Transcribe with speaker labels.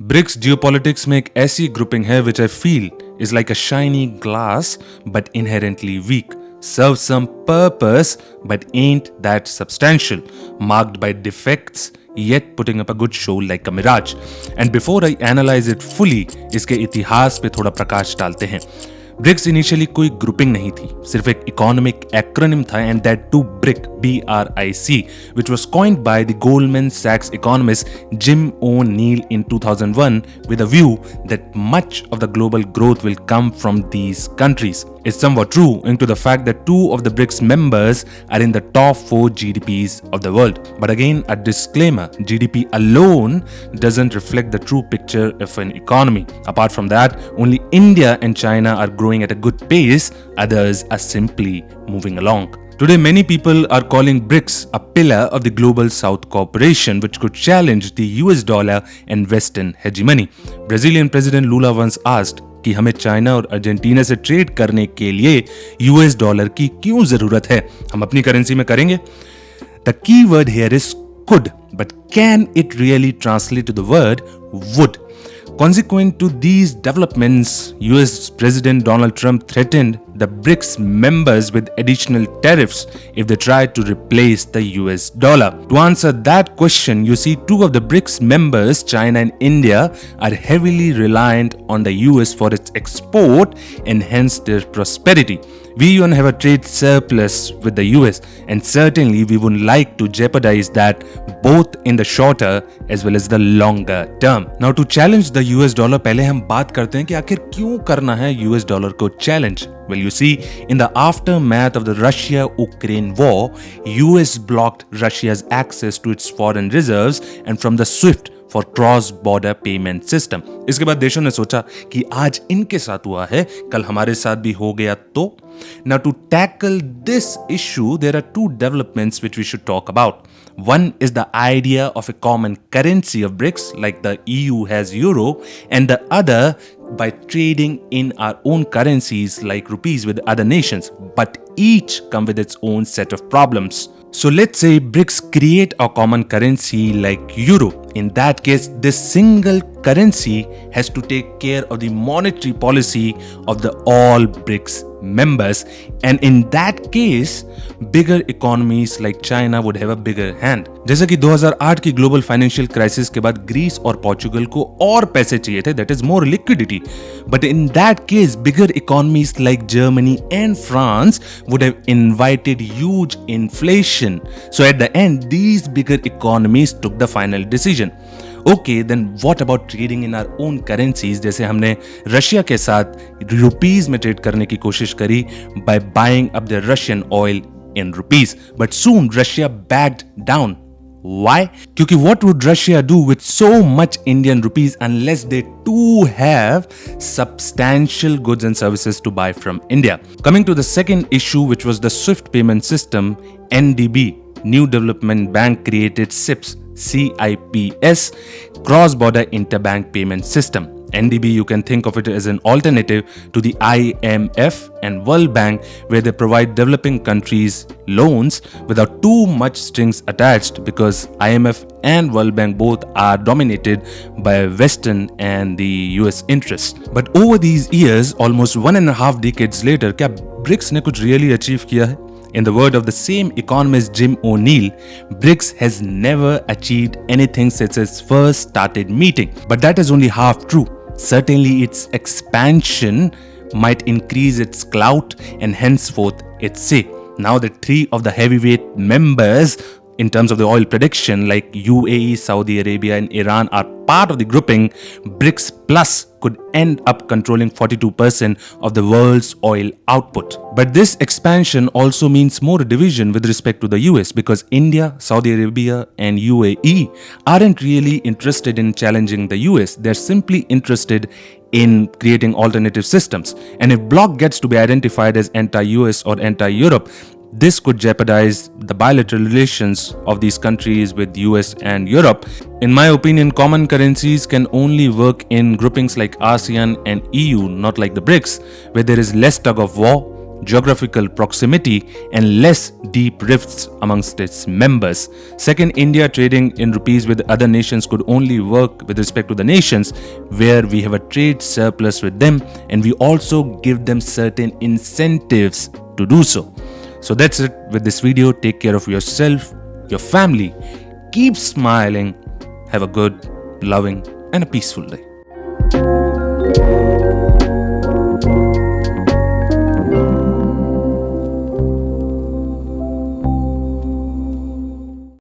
Speaker 1: BRICS geopolitics में एक ऐसी ग्रुपिंग है which I feel is like a shiny glass but inherently weak, serves some purpose but ain't that substantial, marked by defects yet putting up a good show like a mirage. And before I analyze it fully, इसके इतिहास पे थोड़ा प्रकाश डालते हैं. BRICS initially कोई grouping नहीं थी, सिर्फ एक इकोनॉमिक एक्रोनिम था, and that too BRIC BRIC, which was coined by the Goldman Sachs economist Jim O'Neill in 2001 with a view that much of the global growth will come from these countries. It's somewhat true into the fact that 2 of the BRICS members are in the top 4 GDPs of the world. But again, a disclaimer, GDP alone doesn't reflect the true picture of an economy. Apart from that, only India and China are growing at a good pace, others are simply moving along. Today, many people are calling BRICS a pillar of the global South cooperation, which could challenge the US dollar and Western hegemony. Brazilian President Lula once asked कि हमें China और Argentina से trade करने के लिए US dollar की क्यों जरूरत है, हम अपनी करेंसी में करेंगे. The key word here is could, but can it really translate to the word would? Consequent to these developments, US President Donald Trump threatened the BRICS members with additional tariffs if they try to replace the US dollar. To answer that question, you see 2 of the BRICS members, China and India, are heavily reliant on the US for its export and hence their prosperity. We even have a trade surplus with the US, and certainly we wouldn't like to jeopardize that both in the shorter as well as the longer term. Now to challenge the US dollar, पहले हम बात करते हैं कि आखिर क्यों करना है US dollar को challenge. Well, you see, in the aftermath of the Russia-Ukraine war, US blocked Russia's access to its foreign reserves and from the SWIFT for cross-border payment system. इसके बाद देशों ने सोचा कि आज इनके साथ हुआ है, कल हमारे साथ भी हो गया तो. Now to tackle this issue, there are 2 developments which we should talk about. One is the idea of a common currency of BRICS, like the EU has euro, and the other by trading in our own currencies like rupees with other nations, but each come with its own set of problems. So let's say BRICS create a common currency like euro. In that case, this single currency has to take care of the monetary policy of the all BRICS members, and in that case bigger economies like China would have a bigger hand. जैसा कि 2008 की global financial crisis के बाद Greece और Portugal को और पैसे चाहिए थे, that is more liquidity, but in that case bigger economies like Germany and France would have invited huge inflation. So at the end these bigger economies took the final decision. Okay, then what about trading in our own currencies? जैसे हमने Russia के साथ rupees में trade करने की कोशिश करी by buying up the Russian oil in rupees, but soon Russia backed down. Why? क्योंकि what would Russia do with so much Indian rupees unless they too have substantial goods and services to buy from India? Coming to the second issue, which was the SWIFT payment system, NDB, New Development Bank created CIPS, CIPS, Cross-Border Interbank Payment System. NDB, you can think of it as an alternative to the IMF and World Bank, where they provide developing countries loans without too much strings attached, because IMF and World Bank both are dominated by Western and the US interests. But over these years, almost 1.5 decades later, क्या BRICS ने कुछ really achieve किया है? In the word of the same economist Jim O'Neill, BRICS has never achieved anything since its first started meeting. But that is only half true. Certainly its expansion might increase its clout and henceforth its say. Now that 3 of the heavyweight members in terms of the oil production like UAE, Saudi Arabia and Iran are part of the grouping, BRICS Plus could end up controlling 42% of the world's oil output. But this expansion also means more division with respect to the US, because India, Saudi Arabia and UAE aren't really interested in challenging the US. They're simply interested in creating alternative systems. And if bloc gets to be identified as anti-US or anti-Europe, this could jeopardize the bilateral relations of these countries with US and Europe. In my opinion, common currencies can only work in groupings like ASEAN and EU, not like the BRICS, where there is less tug of war, geographical proximity, and less deep rifts amongst its members. Second, India trading in rupees with other nations could only work with respect to the nations where we have a trade surplus with them, and we also give them certain incentives to do so. So that's it with this video. Take care of yourself, your family. Keep smiling. Have a good, loving, and a peaceful day.